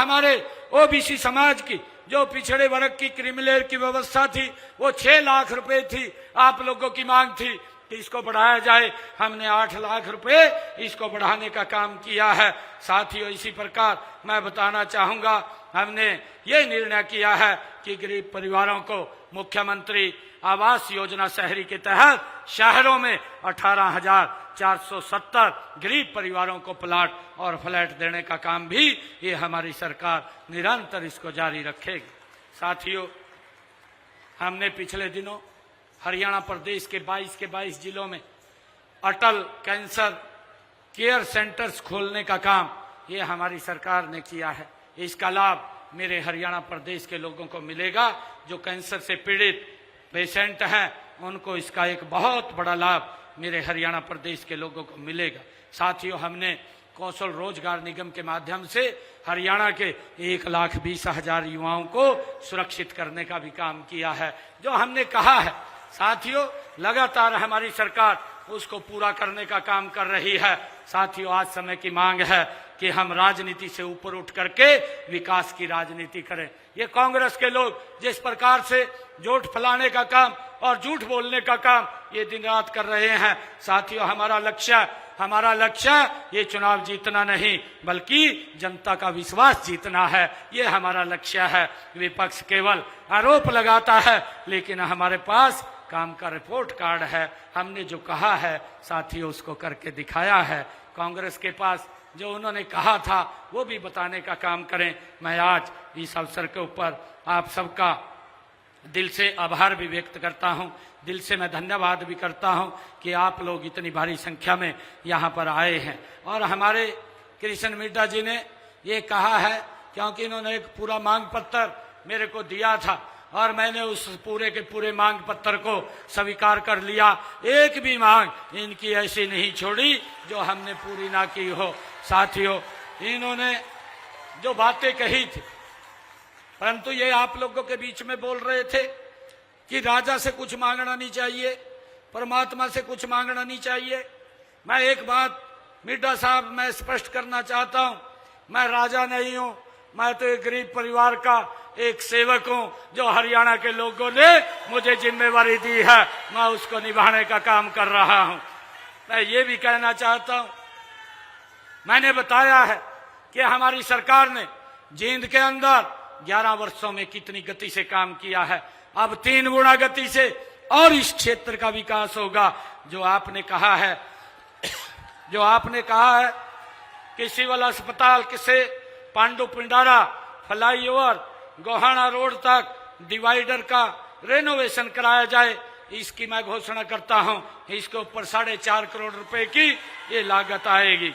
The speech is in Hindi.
हमारे ओबीसी समाज की जो पिछड़े वर्ग की क्रिमिलेयर की व्यवस्था थी वो 6 लाख रुपए थी, आप लोगों की मांग थी कि इसको बढ़ाया जाए, हमने 8 लाख रुपए इसको बढ़ाने का काम किया है। साथियों, इसी प्रकार मैं बताना चाहूंगा, हमने ये निर्णय किया है कि गरीब परिवारों को मुख्यमंत्री आवास योजना शहरी के तहत शहरों में 18,470 गरीब परिवारों को प्लाट और फ्लैट देने का काम भी ये हमारी सरकार निरंतर इसको जारी रखेगी। साथियों, हमने पिछले दिनों हरियाणा प्रदेश के 22 जिलों में अटल कैंसर केयर सेंटर्स खोलने का काम ये हमारी सरकार ने किया है। इसका लाभ मेरे हरियाणा प्रदेश के लोगों को मिलेगा। जो कैंसर से पीड़ित पेशेंट हैं उनको इसका एक बहुत बड़ा लाभ मेरे हरियाणा प्रदेश के लोगों को मिलेगा। साथियों, हमने कौशल रोजगार निगम के माध्यम से हरियाणा के 1,20,000 युवाओं को सुरक्षित करने का भी काम किया है। जो हमने कहा है साथियों, लगातार हमारी सरकार उसको पूरा करने का काम कर रही है। साथियों, आज समय की मांग है कि हम राजनीति से ऊपर उठ करके विकास की राजनीति करें। ये कांग्रेस के लोग जिस प्रकार से झूठ फैलाने का काम और झूठ बोलने का काम ये दिन रात कर रहे हैं, साथियों, हमारा लक्ष्य ये चुनाव जीतना नहीं बल्कि जनता का विश्वास जीतना है। ये हमारा लक्ष्य है। विपक्ष केवल आरोप लगाता है, लेकिन हमारे पास काम का रिपोर्ट कार्ड है। हमने जो कहा है साथियों उसको करके दिखाया है। कांग्रेस के पास जो उन्होंने कहा था वो भी बताने का काम करें। मैं आज इस अवसर के ऊपर आप सबका दिल से आभार भी व्यक्त करता हूं, दिल से मैं धन्यवाद भी करता हूं कि आप लोग इतनी भारी संख्या में यहां पर आए हैं। और हमारे कृष्ण मिड्डा जी ने ये कहा है, क्योंकि इन्होंने एक पूरा मांग पत्र मेरे को दिया था और मैंने उस पूरे के पूरे मांग पत्र को स्वीकार कर लिया। एक भी मांग इनकी ऐसी नहीं छोड़ी जो हमने पूरी ना की हो। साथियों, इन्होंने जो बातें कही थी, परंतु ये आप लोगों के बीच में बोल रहे थे कि राजा से कुछ मांगना नहीं चाहिए, परमात्मा से कुछ मांगना नहीं चाहिए। मैं एक बात मिड्डा साहब मैं स्पष्ट करना चाहता हूं, मैं राजा नहीं हूं, मैं तो एक गरीब परिवार का एक सेवक हूं। जो हरियाणा के लोगों ने मुझे जिम्मेवारी दी है मैं उसको निभाने का काम कर रहा हूं। मैं ये भी कहना चाहता हूं, मैंने बताया है कि हमारी सरकार ने जींद के अंदर 11 वर्षों में कितनी गति से काम किया है। अब 3 गुना गति से और इस क्षेत्र का विकास होगा। जो आपने कहा है कि सिविल अस्पताल से पांडु पिंडारा फ्लाईओवर गोहाना रोड तक डिवाइडर का रेनोवेशन कराया जाए, इसकी मैं घोषणा करता हूं। इसके ऊपर 4.5 करोड़ रुपए की ये लागत आएगी।